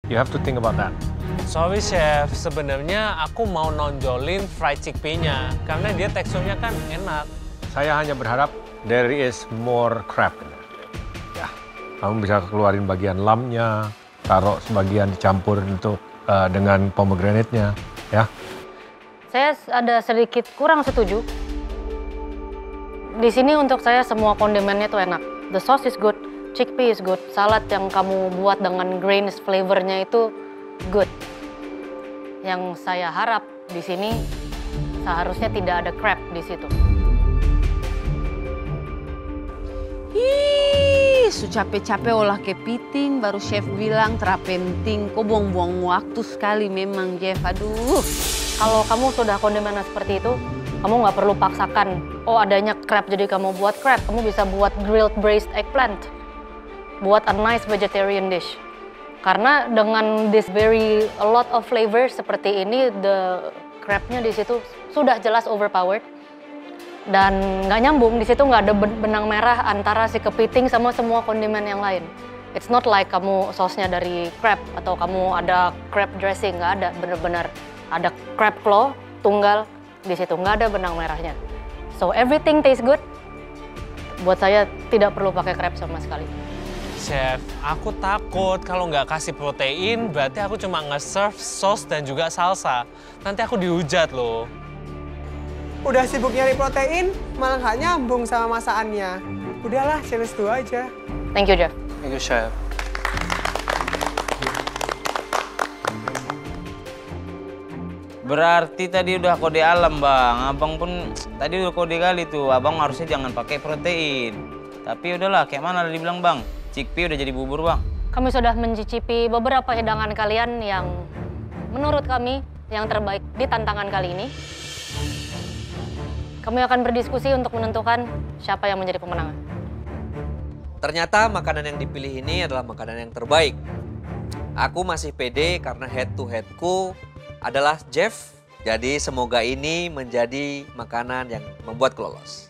You have to think about that. Sorry chef, sebenarnya aku mau nonjolin fried chickpea-nya karena dia teksturnya kan enak. Saya hanya berharap there is more crab. Ya, kamu bisa keluarin bagian lamnya, taruh sebagian dicampur untuk dengan pomegranate-nya, ya. Saya ada sedikit kurang setuju. Di sini untuk saya semua kondimennya tuh enak. The sauce is good, chickpea is good, salad yang kamu buat dengan grains flavornya itu good. Yang saya harap di sini seharusnya tidak ada crab di situ. Ih, su capek-capek olah kepiting, baru chef bilang terpenting. Kok buang-buang waktu sekali memang, Jeff. Aduh. Kalau kamu sudah kondimennya seperti itu, kamu nggak perlu paksakan, oh adanya crab jadi kamu buat crab. Kamu bisa buat grilled braised eggplant. Buat a nice vegetarian dish. Karena dengan this very a lot of flavor seperti ini, the crabnya di situ sudah jelas overpowered. Dan nggak nyambung, di situ nggak ada benang merah antara si kepiting sama semua kondimen yang lain. It's not like kamu sausnya dari crab atau kamu ada crab dressing, nggak ada, bener-bener ada crab claw tunggal di situ, nggak ada benang merahnya. So everything tastes good. Buat saya tidak perlu pakai crab sama sekali. Chef, aku takut kalau nggak kasih protein berarti aku cuma nge-serve sauce dan juga salsa. Nanti aku dihujat loh. Udah sibuk nyari protein, malah nggak nyambung sama masakannya. Udahlah, challenge dulu aja. Thank you, Jeff. Thank you, chef. Berarti tadi udah kode alam, Bang. Abang pun tadi udah kode kali tuh. Abang harusnya jangan pakai protein. Tapi udahlah, kayak mana tadi bilang, Bang? Chickpea udah jadi bubur, Bang. Kami sudah mencicipi beberapa hidangan kalian yang menurut kami yang terbaik di tantangan kali ini. Kami akan berdiskusi untuk menentukan siapa yang menjadi pemenang. Ternyata makanan yang dipilih ini adalah makanan yang terbaik. Aku masih pede karena head to headku adalah Jeff. Jadi semoga ini menjadi makanan yang membuatku lolos.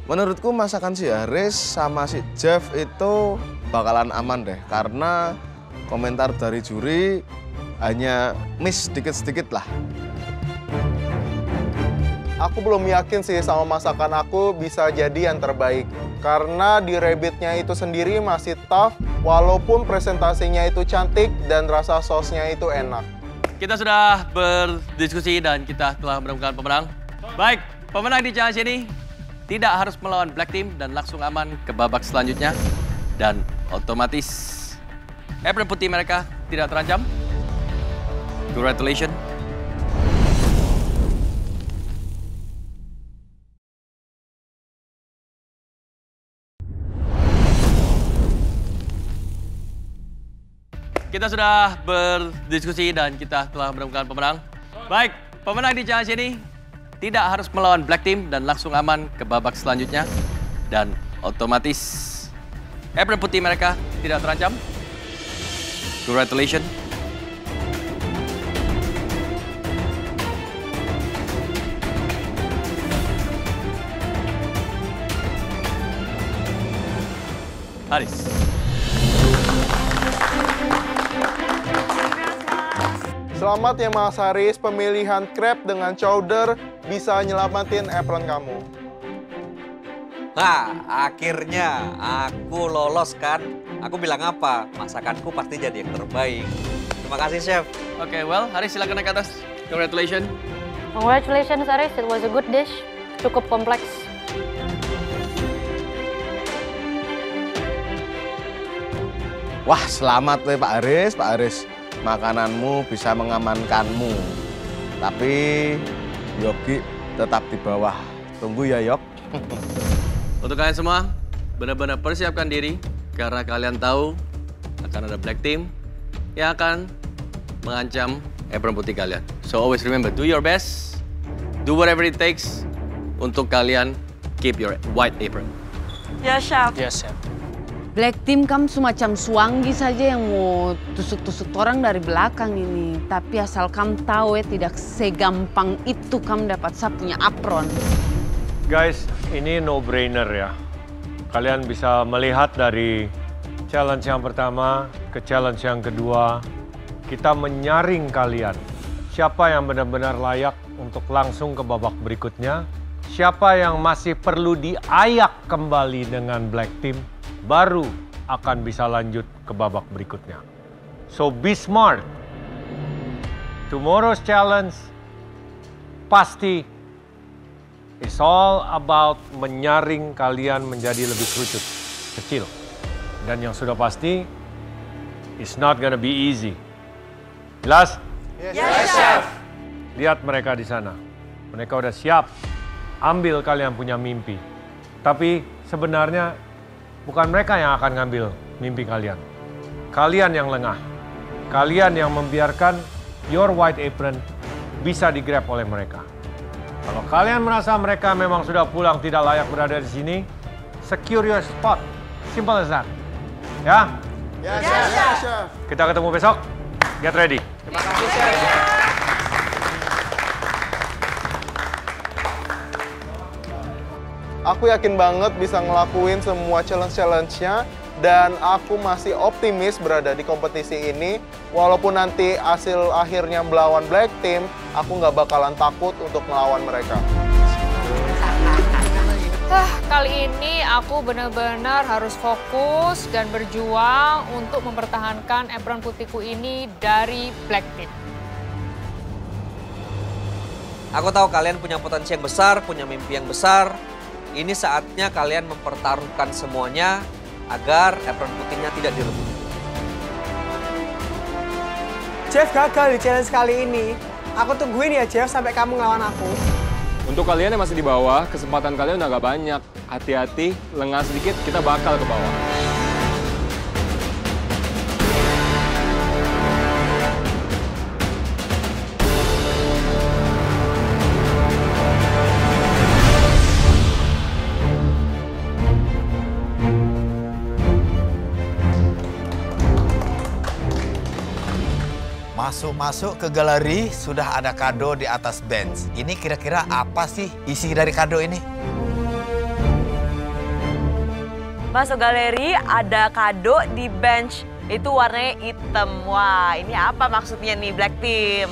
Menurutku masakan si Haris sama si Jeff itu bakalan aman deh. Karena komentar dari juri hanya miss sedikit-sedikit lah. Aku belum yakin sih sama masakan aku bisa jadi yang terbaik. Karena di rabbitnya itu sendiri masih tough, walaupun presentasinya itu cantik dan rasa sausnya itu enak. Kita sudah berdiskusi dan kita telah menemukan pemenang. Baik, pemenang di challenge ini tidak harus melawan Black Team dan langsung aman ke babak selanjutnya. Dan otomatis apron putih mereka tidak terancam. Congratulations. Kita sudah berdiskusi dan kita telah menemukan pemenang. Baik, pemenang di challenge ini tidak harus melawan Black Team dan langsung aman ke babak selanjutnya. Dan otomatis apron putih mereka tidak terancam. Congratulations. Haris. Selamat ya Mas Haris, pemilihan crab dengan chowder bisa nyelamatin apron kamu. Nah, akhirnya aku lolos kan. Aku bilang apa? Masakanku pasti jadi yang terbaik. Terima kasih, Chef. Oke, well, Haris silakan naik ke atas. Congratulations. Congratulations, Haris. It was a good dish. Cukup kompleks. Wah, selamat deh Pak Haris, Pak Haris. Makananmu bisa mengamankanmu. Tapi Yogi tetap di bawah. Tunggu ya, Yok. Untuk kalian semua, benar-benar persiapkan diri karena kalian tahu akan ada Black Team yang akan mengancam apron putih kalian. So always remember, do your best, do whatever it takes untuk kalian keep your white apron. Yes, Chef. Yes, Chef. Black Team kamu semacam suanggi saja yang mau tusuk-tusuk orang dari belakang ini. Tapi asal kamu tahu ya, tidak segampang itu kamu dapat sapunya apron. Guys, ini no-brainer ya. Kalian bisa melihat dari challenge yang pertama ke challenge yang kedua, kita menyaring kalian. Siapa yang benar-benar layak untuk langsung ke babak berikutnya, siapa yang masih perlu diayak kembali dengan Black Team, baru akan bisa lanjut ke babak berikutnya. So be smart. Tomorrow's challenge pasti it's all about menyaring kalian menjadi lebih kerucut, kecil. Dan yang sudah pasti, it's not gonna be easy. Jelas? Yes, Chef. Lihat mereka di sana. Mereka udah siap ambil kalian punya mimpi. Tapi sebenarnya bukan mereka yang akan ngambil mimpi kalian. Kalian yang lengah. Kalian yang membiarkan your white apron bisa digrab oleh mereka. Kalau kalian merasa mereka memang sudah pulang tidak layak berada di sini, secure your spot. Simple as that. Ya? Yes, Chef. Kita ketemu besok. Get ready. Terima kasih, Chef. Aku yakin banget bisa ngelakuin semua challenge-challenge-nya dan aku masih optimis berada di kompetisi ini. Walaupun nanti hasil akhirnya melawan Black Team, aku nggak bakalan takut untuk melawan mereka. Kali ini aku benar-benar harus fokus dan berjuang untuk mempertahankan apron putihku ini dari Black Team. Aku tahu kalian punya potensi yang besar, punya mimpi yang besar. Ini saatnya kalian mempertaruhkan semuanya agar apron putihnya tidak direbut. Jeff gagal di challenge kali ini. Aku tungguin ya Jeff sampai kamu ngelawan aku. Untuk kalian yang masih di bawah, kesempatan kalian udah gak banyak. Hati-hati, lengah sedikit, kita bakal ke bawah. Masuk-masuk ke galeri, sudah ada kado di atas bench. Ini kira-kira apa sih isi dari kado ini? Masuk galeri, ada kado di bench. Itu warnanya hitam. Wah, ini apa maksudnya nih Black Team?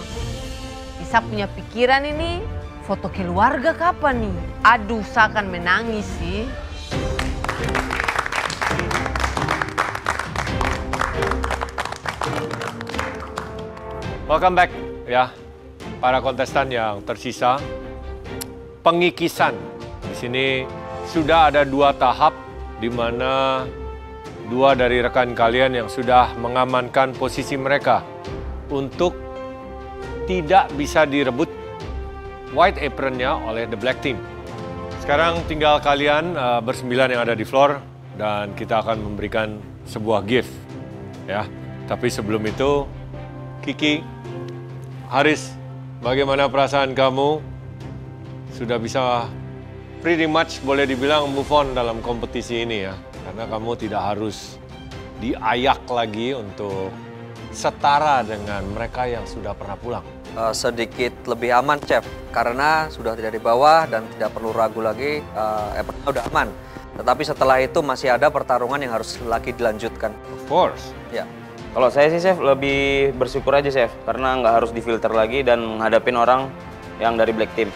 Bisa punya pikiran ini, foto keluarga kapan nih? Aduh, saya akan menangis sih. Welcome back ya, para kontestan yang tersisa. Pengikisan. Di sini sudah ada 2 tahap di mana 2 dari rekan kalian yang sudah mengamankan posisi mereka untuk tidak bisa direbut white apron-nya oleh the Black Team. Sekarang tinggal kalian bersembilan yang ada di floor dan kita akan memberikan sebuah gift ya. Tapi sebelum itu, Kiki, Haris, bagaimana perasaan kamu? Sudah bisa pretty much boleh dibilang move on dalam kompetisi ini ya. Karena kamu tidak harus diayak lagi untuk setara dengan mereka yang sudah pernah pulang. Sedikit lebih aman, Chef. Karena sudah tidak di bawah dan tidak perlu ragu lagi, udah aman. Tetapi setelah itu masih ada pertarungan yang harus lagi dilanjutkan. Of course. Ya. Kalau saya sih, Chef, lebih bersyukur aja, Chef. Karena nggak harus difilter lagi dan menghadapin orang yang dari Black Team.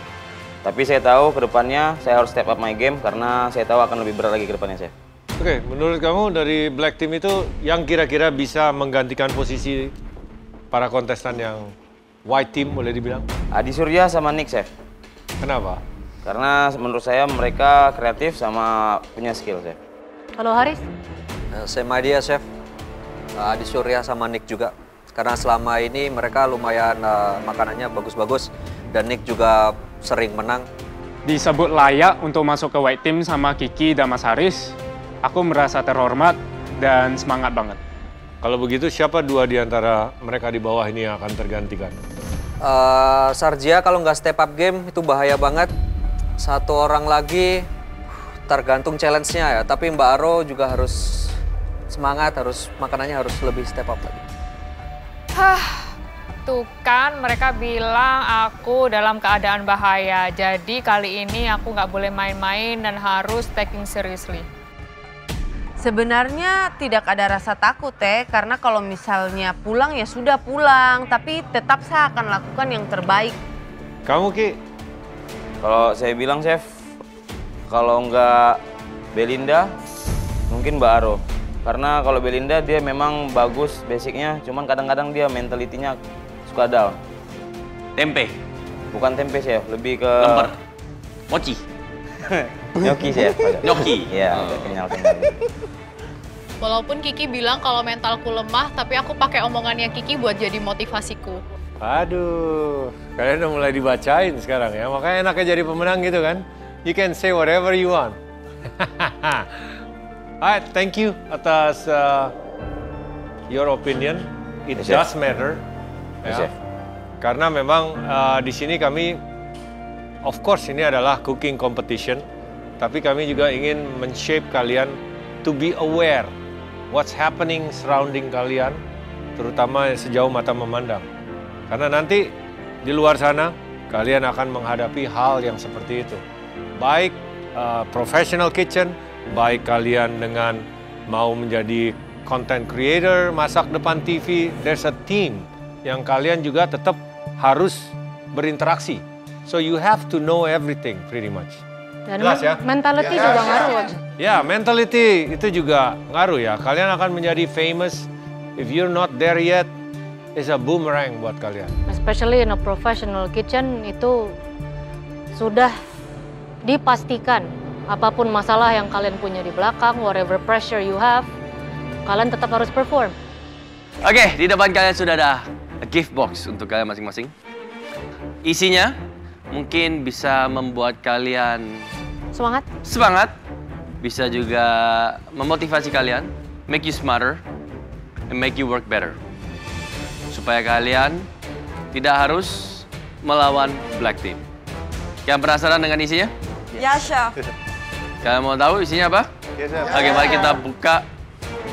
Tapi saya tahu ke depannya saya harus step up my game karena saya tahu akan lebih berat lagi ke depannya, Chef. Oke, menurut kamu dari Black Team itu yang kira-kira bisa menggantikan posisi para kontestan yang White Team boleh dibilang? Adi Surya sama Nick, Chef. Kenapa? Karena menurut saya mereka kreatif sama punya skill, Chef. Halo Haris? Sama dia, Chef. Adi Surya sama Nick juga. Karena selama ini mereka lumayan makanannya bagus-bagus. Dan Nick juga sering menang. Disebut layak untuk masuk ke White Team sama Kiki dan Mas Haris. Aku merasa terhormat dan semangat banget. Kalau begitu siapa 2 di antara mereka di bawah ini yang akan tergantikan? Sarjia kalau nggak step up game itu bahaya banget. 1 orang lagi tergantung challenge-nya ya. Tapi Mbak Aro juga harus semangat, makanannya harus lebih step up lagi. Tuh kan mereka bilang aku dalam keadaan bahaya. Jadi kali ini aku nggak boleh main-main dan harus taking seriously. Sebenarnya tidak ada rasa takut karena kalau misalnya pulang ya sudah pulang, tapi tetap saya akan lakukan yang terbaik. Kamu Ki? Kalau saya bilang chef, kalau nggak Belinda, mungkin Mbak Aro. Karena kalau Belinda dia memang bagus basicnya, cuman kadang-kadang dia mentalitinya suka down. Tempe? Bukan tempe chef, lebih ke... Lemper? Mochi? Nyoki chef. Nyoki? Iya, kenyal-kenyal. Walaupun Kiki bilang kalau mentalku lemah, tapi aku pakai omongannya Kiki buat jadi motivasiku. Aduh, kalian udah mulai dibacain sekarang ya. Makanya enaknya jadi pemenang gitu kan. You can say whatever you want. Alright, thank you atas your opinion. It does matter. Ya. Karena memang di sini kami, of course ini adalah cooking competition. Tapi kami juga ingin men-shape kalian to be aware what's happening surrounding kalian, terutama sejauh mata memandang. Karena nanti di luar sana kalian akan menghadapi hal yang seperti itu. Baik professional kitchen, baik kalian dengan mau menjadi content creator, masak depan TV, there's a team yang kalian juga tetap harus berinteraksi. So you have to know everything pretty much. Dan jelas ya? Mentality juga ngaruh. Ya, mentality itu juga ngaruh ya. Kalian akan menjadi famous. If you're not there yet, it's a boomerang buat kalian. Especially in a professional kitchen itu sudah dipastikan apapun masalah yang kalian punya di belakang, whatever pressure you have, kalian tetap harus perform. Oke, di depan kalian sudah ada gift box untuk kalian masing-masing. Isinya mungkin bisa membuat kalian semangat, bisa juga memotivasi kalian, make you smarter, and make you work better. Supaya kalian tidak harus melawan Black Team. Kalian penasaran dengan isinya? Ya, Chef. Kalian mau tahu isinya apa? Yes, Chef. Oke, mari kita buka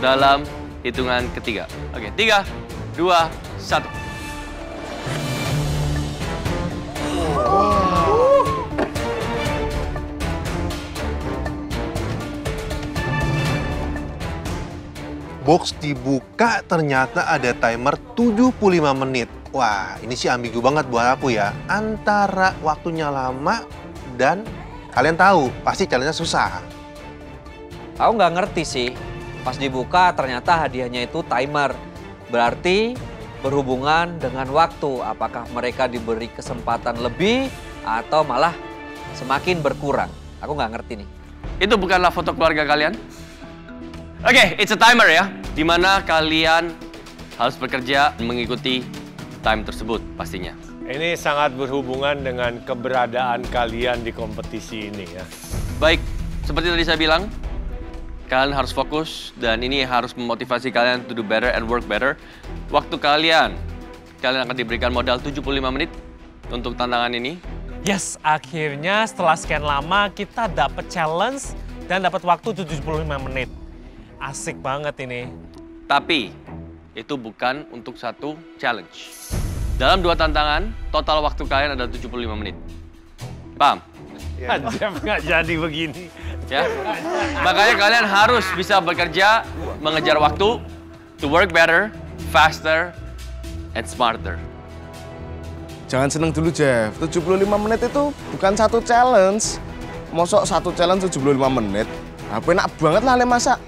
dalam hitungan ketiga. Oke, 3, 2, 1. Box dibuka ternyata ada timer 75 menit. Wah, ini sih ambigu banget buat aku ya. Antara waktunya lama dan kalian tahu, pasti challenge-nya susah. Aku nggak ngerti sih. Pas dibuka ternyata hadiahnya itu timer. Berarti berhubungan dengan waktu. Apakah mereka diberi kesempatan lebih atau malah semakin berkurang? Aku nggak ngerti nih. Itu bukanlah foto keluarga kalian? Oke, it's a timer ya. Dimana kalian harus bekerja mengikuti time tersebut pastinya. Ini sangat berhubungan dengan keberadaan kalian di kompetisi ini ya. Baik, seperti tadi saya bilang, kalian harus fokus dan ini harus memotivasi kalian to do better and work better. Waktu kalian akan diberikan modal 75 menit untuk tantangan ini. Yes, akhirnya setelah sekian lama kita dapat challenge dan dapat waktu 75 menit. Asik banget ini. Tapi itu bukan untuk satu challenge. Dalam 2 tantangan, total waktu kalian ada 75 menit. Paham? Ya. Jeff nggak jadi begini. Ya. Makanya kalian harus bisa bekerja, mengejar waktu, to work better, faster, and smarter. Jangan seneng dulu, Jeff. 75 menit itu bukan satu challenge. Mosok satu challenge 75 menit. Aku enak banget lah le masak.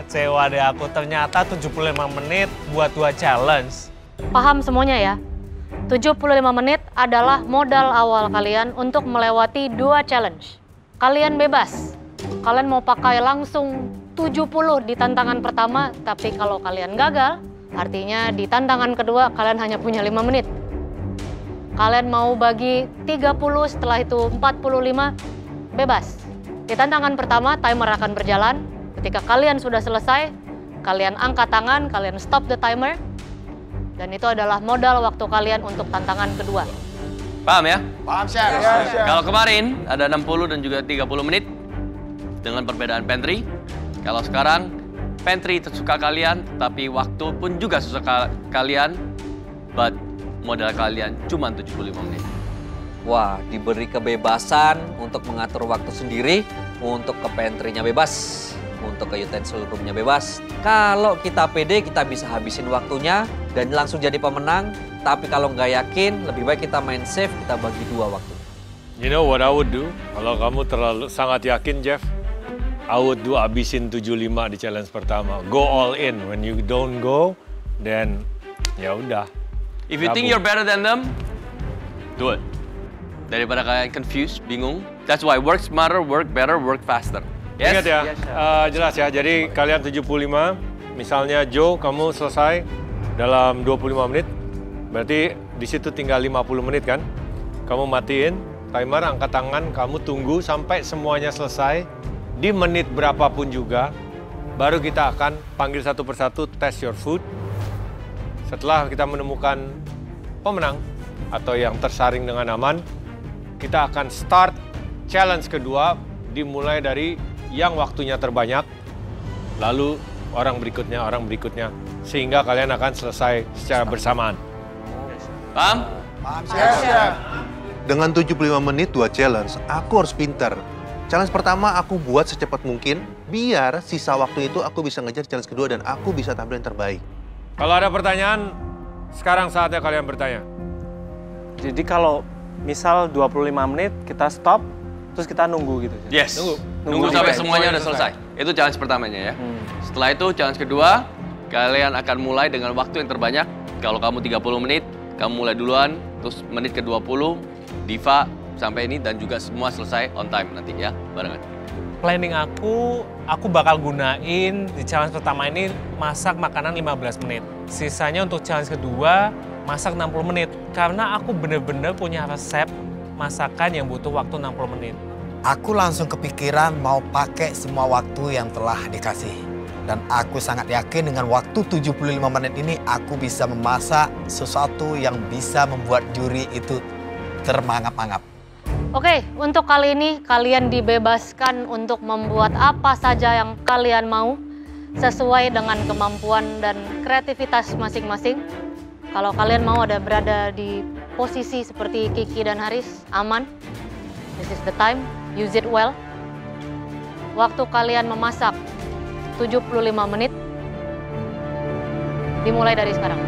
Kecewa deh aku, ternyata 75 menit buat 2 challenge. Paham semuanya ya? 75 menit adalah modal awal kalian untuk melewati 2 challenge. Kalian bebas. Kalian mau pakai langsung 70 di tantangan pertama, tapi kalau kalian gagal, artinya di tantangan kedua kalian hanya punya 5 menit. Kalian mau bagi 30, setelah itu 45, bebas. Di tantangan pertama, timer akan berjalan. Ketika kalian sudah selesai, kalian angkat tangan, kalian stop the timer. Dan itu adalah modal waktu kalian untuk tantangan kedua. Paham ya? Paham, Chef. Ya, Chef. Kalau kemarin ada 60 dan juga 30 menit dengan perbedaan pantry. Kalau sekarang pantry tersuka kalian, tapi waktu pun juga sesuka kalian. But modal kalian cuma 75 menit. Wah, diberi kebebasan untuk mengatur waktu sendiri, untuk ke pantry-nya bebas, untuk ke utensil room-nya bebas. Kalau kita pede, kita bisa habisin waktunya dan langsung jadi pemenang. Tapi kalau nggak yakin, lebih baik kita main safe, kita bagi 2 waktu. You know what I would do? Kalau kamu terlalu sangat yakin, Jeff, I would do abisin 75 di challenge pertama. Go all in. When you don't go, then ya udah. If you think you're better than them, do it. Daripada kalian confused, bingung. That's why work smarter, work better, work faster. Yes? Ingat ya, jelas ya. Jadi kalian 75, misalnya Joe, kamu selesai dalam 25 menit. Berarti di situ tinggal 50 menit kan? Kamu matiin timer, angkat tangan, kamu tunggu sampai semuanya selesai. Di menit berapapun juga, baru kita akan panggil satu persatu test your food. Setelah kita menemukan pemenang atau yang tersaring dengan aman, kita akan start challenge kedua, dimulai dari yang waktunya terbanyak, lalu orang berikutnya, sehingga kalian akan selesai secara bersamaan. Paham? Paham, Chef. Dengan 75 menit 2 challenge, aku harus pinter. Challenge pertama aku buat secepat mungkin, biar sisa waktu itu aku bisa ngejar challenge kedua dan aku bisa tampil yang terbaik. Kalau ada pertanyaan, sekarang saatnya kalian bertanya. Jadi kalau misal 25 menit kita stop, terus kita nunggu gitu. Yes, nunggu sampai semuanya udah selesai. Itu challenge pertamanya ya. Setelah itu challenge kedua, kalian akan mulai dengan waktu yang terbanyak. Kalau kamu 30 menit, kamu mulai duluan, terus menit ke-20, Diva sampai ini dan juga semua selesai on time nanti ya, barengan. Planning aku bakal gunain di challenge pertama ini masak makanan 15 menit. Sisanya untuk challenge kedua, masak 60 menit. Karena aku bener-bener punya resep masakan yang butuh waktu 60 menit. Aku langsung kepikiran mau pakai semua waktu yang telah dikasih. Dan aku sangat yakin dengan waktu 75 menit ini aku bisa memasak sesuatu yang bisa membuat juri itu termangap-mangap. Oke, untuk kali ini kalian dibebaskan untuk membuat apa saja yang kalian mau sesuai dengan kemampuan dan kreativitas masing-masing. Kalau kalian mau berada di posisi seperti Kiki dan Haris, aman. This is the time, use it well. Waktu kalian memasak 75 menit, dimulai dari sekarang.